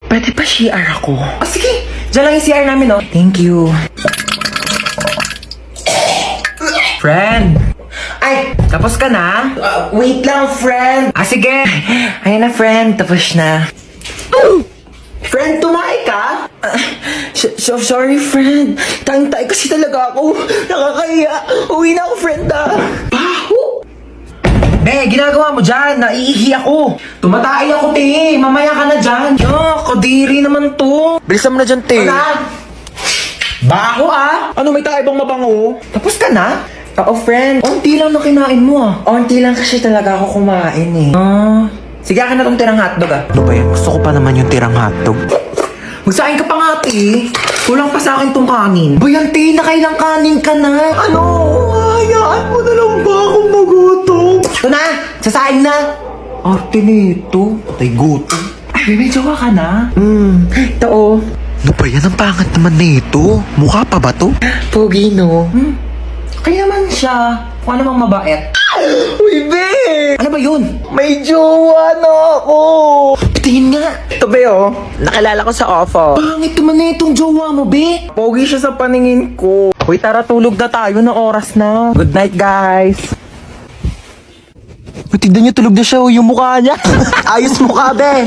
Pwede pa CR ako? Sige, dyan lang yung CR namin, oh. Thank you. Friend! Ay, tapos ka na? Wait lang, friend. Sige. Ayan na, friend. Tapos na. Friend, tumae ka? Sorry, friend. Tayong-tay kasi talaga ako. Nakakahiya. Uwi na ako, friend, Baho! Be, ginagawa mo dyan. Naiihi ako. Tumatay ako, te. Mamaya ka na dyan. Kadiri naman to. Bilisan mo na dyan, te. Baho, Ano, may tayo bang mabango? Tapos ka na? Oo, friend. Onti lang na kinain mo, Onti lang kasi talaga ako kumain, Sige, akin na tong tirang hotdog, Ano ba yan? Gusto ko pa naman yung tirang hotdog. Magsain ka pa nga, te. Kulang pa sa akin tong kanin. Bayan, te, nakailang kanin ka na. Ano? Hayaan mo na lang ba akong magutom? Ito na, sasain na. Arte nito. Patay gutom. Ay, may jowa ka na? Ito, Ano ba yan? Ang pangat naman nito. Mukha pa ba to? Pogi, no? Kaya naman siya. Kung ano mang mabait. Uy, be! Ano ba yun? May jowa na ako! Tingin nga. Ito, be, Nakilala ko sa offer. Pangit naman na itong jowa mo, be. Pogi siya sa paningin ko. Uy, tara, tulog na tayo na oras na. Good night, guys. Tignan niyo, tulog na siya, yung mukha niya. Ayos mukha, be.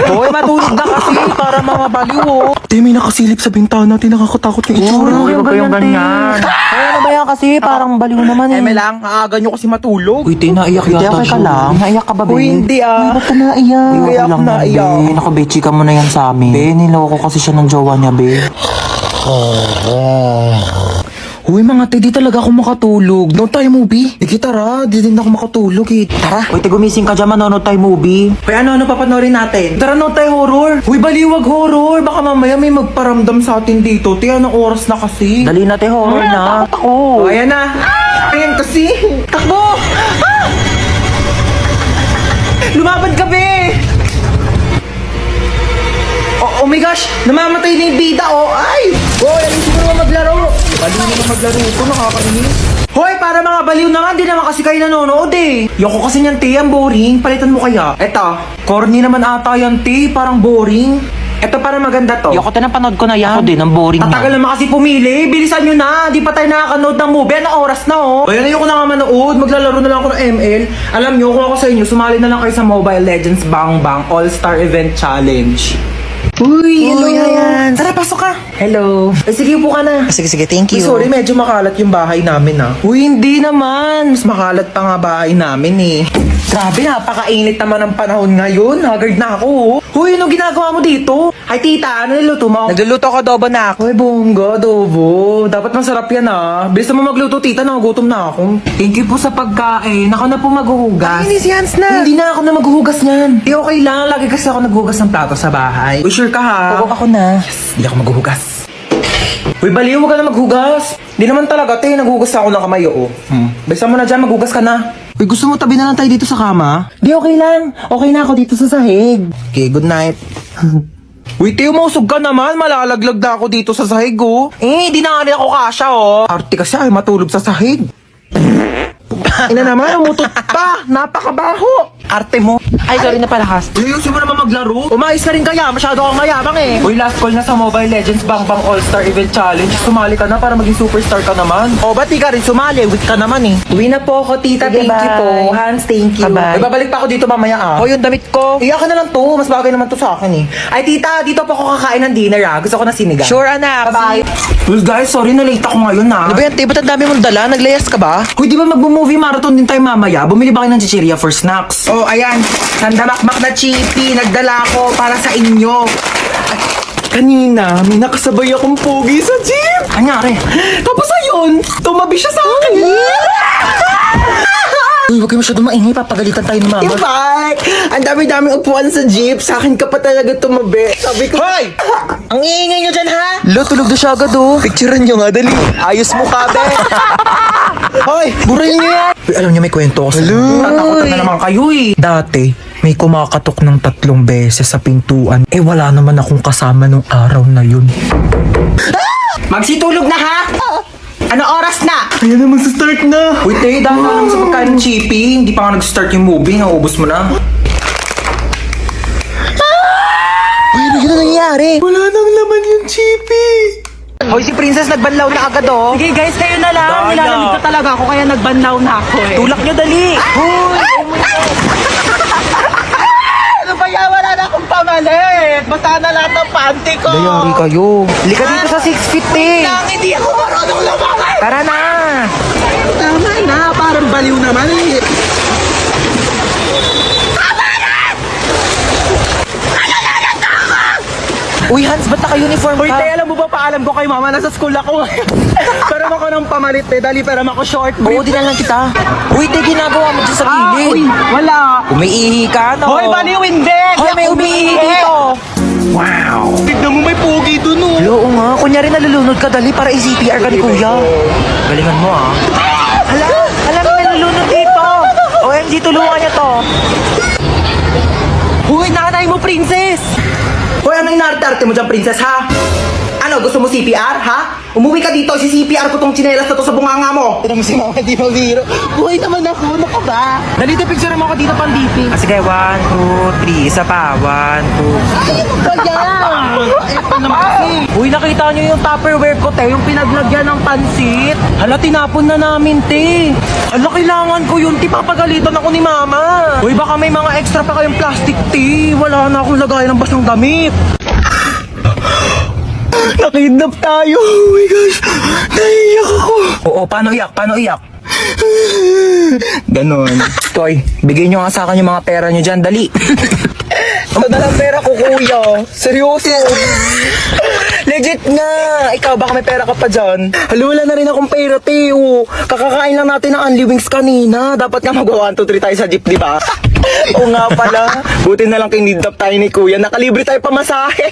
Hoy, matulog na kasi para mga baliw, Te, may nakasilip sa bintana natin. Nakakatakot yung itsura. Huwag kayong ganyan. Ano ba yan kasi? Parang baliw naman eh. Lang, aaga nyo kasi matulog. Uy, te, naiyak Hindi, yata okay ka siya. lang. Naiyak ka ba, be? Uy, hindi, Ba't ka naiyak? Hindi Okay ako lang yan, naiyak. be. Nakabechi ka mo na yan sa amin. Be, niloko kasi siya ng jowa niya, be. Uy, mga te, di talaga ako makatulog. No tayo movie. Sige, tara. Di din ako makatulog, Tara. Uy, te, gumising ka dyan, manonood tayo movie. Uy, ano papanoorin natin? Tara, no tayo horror. Uy, baliwag horror. Baka mamaya may magparamdam sa atin dito. Te, anong oras na kasi? Dali na, te, horror na. Takot ako. Oh, ayan na. Ayan kasi. Takbo! Lumaban ka, be! Oh my gosh! Namamatay na yung bida, Ay! Hoy, alisin mo naman maglaro! Baliw naman maglaro ito, nakakainis. Hoy, para mga baliw naman, di naman kasi kayo nanonood, Yoko kasi niyan, te, ang boring. Palitan mo kaya. Eto, corny naman ata yan, te. Parang boring. Eto, para maganda to. Yoko, te, napanood ko na yan. Ako din, ang boring Tatagal na. naman kasi pumili. Bilisan nyo na. Di pa tayo nakakanood ng movie. Anong oras na, Ayun, ayoko na nga manood. Maglalaro na lang ako ng ML. Alam nyo, kung ako sa inyo, sumali na lang kayo sa Mobile Legends Bang Bang All-Star Event Challenge. Uy, hello. yan. Tara, pasok ka. Hello. Sige, upo ka na. Sige, thank Uy, sorry, medyo makalat yung bahay namin, Uy, hindi naman. Mas makalat pa nga bahay namin, Grabe, napakainit naman ang panahon ngayon. Haggard na ako, Uy, anong ginagawa mo dito? Ay, tita, ano niluto mo? Nagluluto ko adobo na ako. Uy, bongga, adobo. Dapat masarap yan, Bilis mo magluto, tita. Nagugutom na ako. Thank you po sa pagkain. Ako na po maghuhugas. Ay, si Hans na. Hindi na ako na maghuhugas niyan. Di okay lang. Lagi kasi ako naghuhugas ng plato sa bahay. Uy, sure ka, ha? Oo, ako na. Hindi ako maghuhugas. Uy, baliw, huwag ka na maghugas. Hindi naman talaga, te. Naghuhugas ako ng kamay, Bilisan mo na dyan, maghugas ka na. Uy, gusto mo tabi na lang tayo dito sa kama? Di, okay lang. Okay na ako dito sa sahig. Okay, good night. Uy, Teo, mausog ka naman. Malalaglag na ako dito sa sahig, di na nga rin ako kasya, Arte kasi ay matulog sa sahig. Ina naman, umutot pa. Napakabaho. Arte mo. Ay, sorry na pala, Has. Uy, gusto mo naman maglaro? Umayos ka rin kaya. Masyado kang mayabang, Uy, last call na sa Mobile Legends Bang Bang All-Star Event Challenge. Sumali ka na para maging superstar ka naman. Ba't di ka rin sumali? Weak ka naman, Uwi na po ako, tita. Sige, thank you bye. po. Hans, thank you. Bye-bye. Ay, babalik pa ako dito mamaya, yung damit ko. Iyakan na lang to. Mas bagay naman to sa akin, Ay, tita, dito po ako kakain ng dinner, Gusto ko na sinigang. Sure, anak. Bye-bye. Well, guys, sorry na late ako ngayon, Ano ba yan, te? Ba't ang dami mong dala? Naglayas ka ba? Hoy, di ba mag-movie marathon din tayo mamaya? Bumili ba kayo ng chichirya for snacks? Oh, ayan. Sandamakmak na chippy. Nagdala ko para sa inyo. Kanina, may nakasabay akong pogi sa jeep. Anyari? Tapos ayun, tumabi siya sa akin. Uy, huwag kayo masyadong maingay. Papagalitan tayo ni mama. Bye! Ang dami-daming upuan sa jeep. Sa akin ka pa talaga tumabi. Sabi ko, Hoy! Ang iingay nyo dyan, ha? Lo, tulog na siya agad, picturean nyo nga, dali. Ayos mo ka, be. Hoy, burayin nyo yan! Uy, alam nyo, may kwento ko sa inyo. Tatakotan na naman kayo, Dati, may kumakatok ng 3 beses sa pintuan. Wala naman akong kasama nung araw na yun. Magsitulog na, ha? Ano oras na? Ayan naman sa start na. Wait, dahil ka lang sa pagkain ng chippy. Hindi pa nga nag-start yung movie. Naubos mo na. nangyari? Wala nang laman yung chippy. Hoy, si Princess nagbanlaw na agad oh. Sige guys, kayo na lang. Daya. Nilalamig ka talaga ako kaya nagbanlaw na ako eh. Tulak nyo dali. Hoy! Ano ba yan? Wala na akong pamalit. Basta na lahat ng panty ko. Dayari kayo. Lika dito sa 6 feet eh. Hindi ako marunong lumangan. Tara na. Tama na, parang baliw naman eh. Uy, Hans, ba't naka-uniform Uy, ka? te, alam mo ba, paalam ko kay mama, nasa school ako. Param ako ng pamalit, te. Dali, param ako short Oo, brief. dinala kita. Uy, te, ginagawa mo dyan sa Uy, gilid. wala. Umiihi ka, no? Hoy, baliw, hindi. Hoy, may umiihi dito. Wow. Tignan mo, may pogi dun, oh. Oo nga, kunyari nalulunod ka, dali para i-CPR ka ni Kuya. Galingan mo, ah. Hala, may nalulunod dito. OMG, tulungan niya to. Hoy, nanay mo, princess! Hoy, ano yung nartarte mo dyan, princess, ha? Ano, gusto mo CPR, ha? Umuwi ka dito, si CPR ko tong tsinelas na to sa bunganga mo. Tignan mo si mama, di ba, biro? Buhay naman ako, ano ka ba? Dali, te, picture mo ako dito pang DP. Sige, 1, 2, 3, isa pa. 1, 2. Ito naman kasi. Uy, nakita niyo yung Tupperware ko, te, yung pinaglagyan ng pansit. Hala, tinapon na namin, te. Hala, kailangan ko yun, te, papagalitan ako ni mama. Uy, baka may mga extra pa kayong plastic, te. Wala na akong lagayan ng basang damit. Nakidnap tayo. Oh my gosh. Naiiyak ako. Oo, paano iyak? Paano iyak? Ganon. Toy, bigay nyo nga sa akin yung mga pera nyo dyan, dali. Ang dalang pera ko, kuya. Seryoso. Legit nga. Ikaw, baka may pera ka pa dyan. Hala, wala na rin akong pera, Teo. Kakakain lang natin ng Unli Wings kanina. Dapat nga mag-1, 2, 3 tayo sa jeep, di ba? Oo nga pala. Buti na lang kinidnap tayo ni kuya. Nakalibre tayo pamasahe.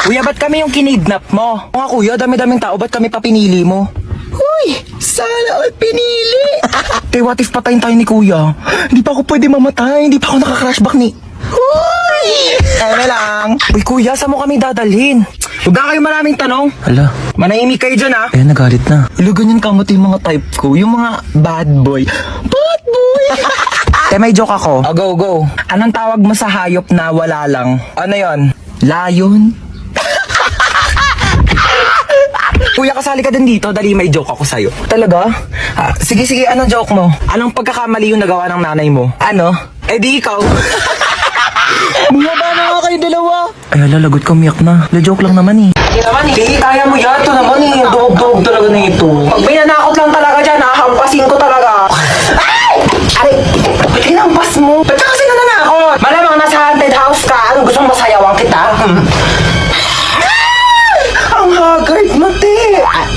Kuya, ba't kami yung kinidnap mo? Oo nga, kuya, dami-daming tao, ba't kami pa pinili mo? Uy, sana all pinili. Te, what if patayin tayo ni kuya? Hindi pa ako pwede mamatay. Hindi pa ako naka-crashback ni... Uy! Ano lang. Uy, kuya, saan mo kami dadalhin? Huwag na kayo maraming tanong. Hala, Manahimik kayo dyan, ha? eh, nagalit na. Ilo, ganyan kamot yung mga type ko. Yung mga bad boy. Bad boy! Te, may joke ako. Oh, go, go. Anong tawag mo sa hayop na wala lang? Ano yon? Lion? Kuya, kasali ka din dito. Dali, may joke ako sa'yo. Talaga? Sige, anong joke mo? Anong pagkakamali yung nagawa ng nanay mo? Ano? Eh di ikaw. Bumaba na nga kayo dalawa. Ay, lalagot ka, umiyak na. La-joke lang naman eh. Hindi, kaya mo yan. Ito naman eh. Dog talaga na ito. Pag may nanakot lang talaga dyan, hahampasin ko talaga. Ay! Aray! Ba't hinampas mo? Ba't ka kasi nananakot? Malamang nasa haunted house ka. Ano, gusto mong masayawan kita? Ang haggard mo, te.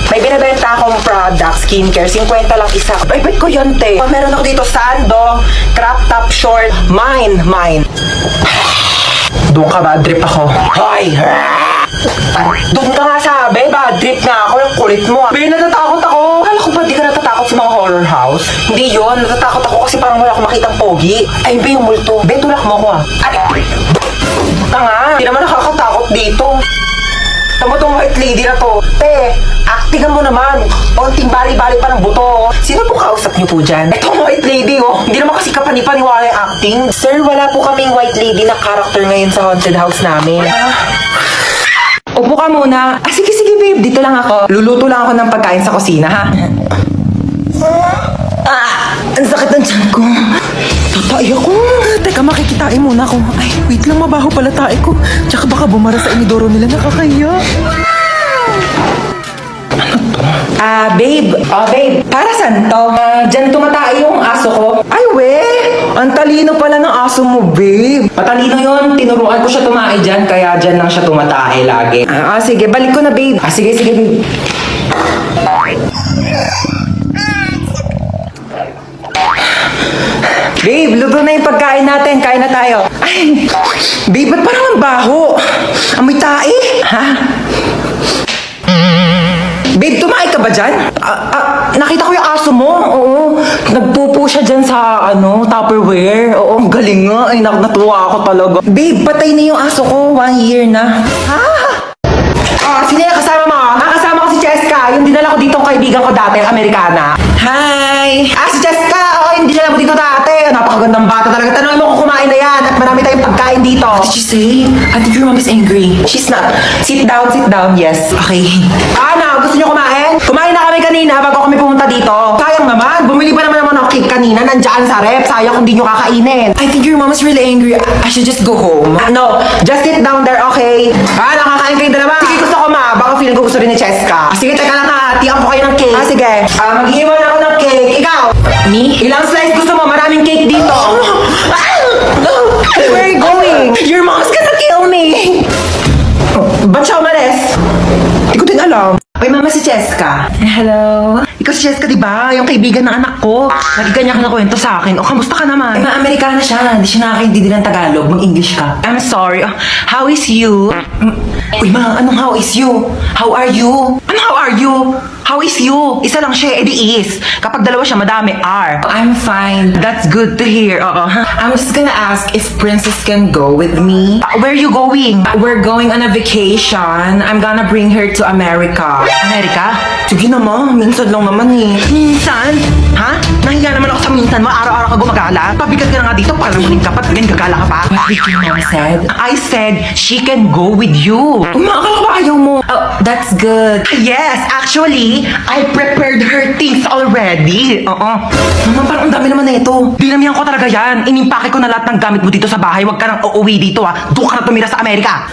May binibenta akong product, skincare, 50 lang isa. Ay, ba't ko yan, te? Meron ako dito, sando, crop top short, mine. Doon ka, bad trip ako. Hoy! Doon ka nga sabi, bad trip nga ako, yung kulit mo. Be, natatakot ako. Kala ko ba di ka natatakot sa mga horror house? Hindi yon, natatakot ako kasi parang wala akong makitang pogi. Ay, be, yung multo. Be, tulak mo ako ah. Ay, tanga, hindi naman nakakatakot dito. Tama tong white lady na to. Te, actingan mo naman. Konting bali-bali pa ng buto. Sino po kausap niyo po dyan? Itong white lady, oh. Hindi naman kasi kapanipaniwala yung acting. Sir, wala po kaming white lady na character ngayon sa haunted house namin. Upo ka muna. Sige, babe. Dito lang ako. Luluto lang ako ng pagkain sa kusina, ha? Ang sakit ng tiyan ko. Tatay ako. Teka, makikitain muna ako. Ay, wait lang, mabaho pala tae ko. Tsaka baka bumara sa inidoro nila, nakakaya. Babe. Babe. Para saan to? Diyan tumatay yung aso ko. Ay, we. Ang talino pala ng aso mo, babe. Matalino yun. Tinuruan ko siya tumae dyan, kaya dyan lang siya tumatay lagi. Sige. Balik ko na, babe. Sige, babe. Babe, luto na yung pagkain natin. Kain na tayo. Ay, babe, ba't parang ang baho? Amoy tae? Ha? Babe, tumae ka ba dyan? Nakita ko yung aso mo. Oo. Nagpupo siya dyan sa, Tupperware. Oo, ang galing nga. Ay, natuwa ako talaga. Babe, patay na yung aso ko. 1 year na. Ha? Sino yung kasama mo? Kasama ko si Cheska. Yung dinala ko dito ang kaibigan ko dati, Amerikana. Hi! Si Cheska! Oo, yung dinala ko dito dati. Napakagandang bata talaga. Tanongin mo kung kumain na yan at marami tayong pagkain dito. What did you say? I think your mom is angry. She's not. Sit down, yes. Okay. Ano, gusto niyo kumain? Kumain na kami kanina bago kami pumunta dito. Sayang naman, bumili pa naman ako cake kanina, nandiyan sa rep. Sayang kung di nyo kakainin. I think your mom is really angry. I should just go home. No, just sit down there, okay? Nakakain kayo dalawa. Sige, gusto ko baka feeling ko gusto rin ni Cheska. Sige, teka lang ha, tiyan ko kayo ng cake. Sige. Mag-iwan ako ng cake. Ikaw? Me? Ilang slice gusto mo? Maraming cake dito. Where are you going? Your mom's gonna kill me. Ba't siya umalis? Hindi ko din alam. Ay, mama si Cheska. Hello? Ikaw si Cheska, di ba? Yung kaibigan ng anak ko. Lagi kanya ka nakwento sa akin. O, kamusta ka naman? Ay, Amerikana siya. Hindi siya nakakaintindi ng Tagalog. Mag-English ka. I'm sorry. How is you? Uy, ma, anong how is you? How are you? Ano, how are you? How is you? Isa lang siya, edi is. Kapag dalawa siya, madami, are. I'm fine. That's good to hear. I'm just gonna ask if Princess can go with me. Where are you going? We're going on a vacation. I'm gonna bring her to America. Amerika? Sige naman, minsan lang naman eh. Minsan? Ha? Nahiya naman ako sa minsan mo. Araw-araw ka gumagala. Pabigat ka na nga dito para muling ka pa. Ganyan gagala ka pa. What did your mom said? I said, she can go with you. Umakala ba ayaw mo? Oh, that's good. Yes, actually, I prepared her things already. Mama, parang ang dami naman na ito. Dinamihan ko talaga yan. Inimpake ko na lahat ng gamit mo dito sa bahay. Huwag ka nang uuwi dito ha. Doon ka na tumira sa Amerika.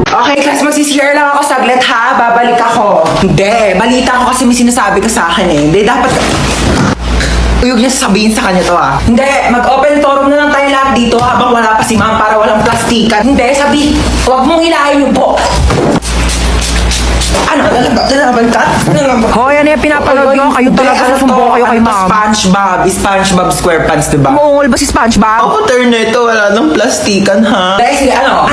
Okay, class, magsisishare lang ako saglit ha. Babalik ako. Hindi, balita ko kasi may sinasabi ka sa akin eh. Hindi, dapat... Uyog niya sasabihin sa kanya to ha. Hindi, mag-open forum na lang tayo lahat dito habang wala pa si ma'am para walang plastikan. Hindi, sabi, huwag mong hilahin yung buhok. Ano? Lalaban ka? Hoy, ano yung pinapanood nyo? Kayo talaga nasumbong kayo kay ma'am. SpongeBob SquarePants, diba? Umuungol ba si SpongeBob? Ako turn nito, wala nang plastikan ha. Dahil sige, ano?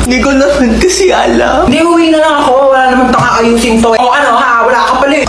Hindi ko naman kasi alam. Hindi, uwi na lang ako. Wala naman itong aayusin to. O ano ha, wala ka pala eh.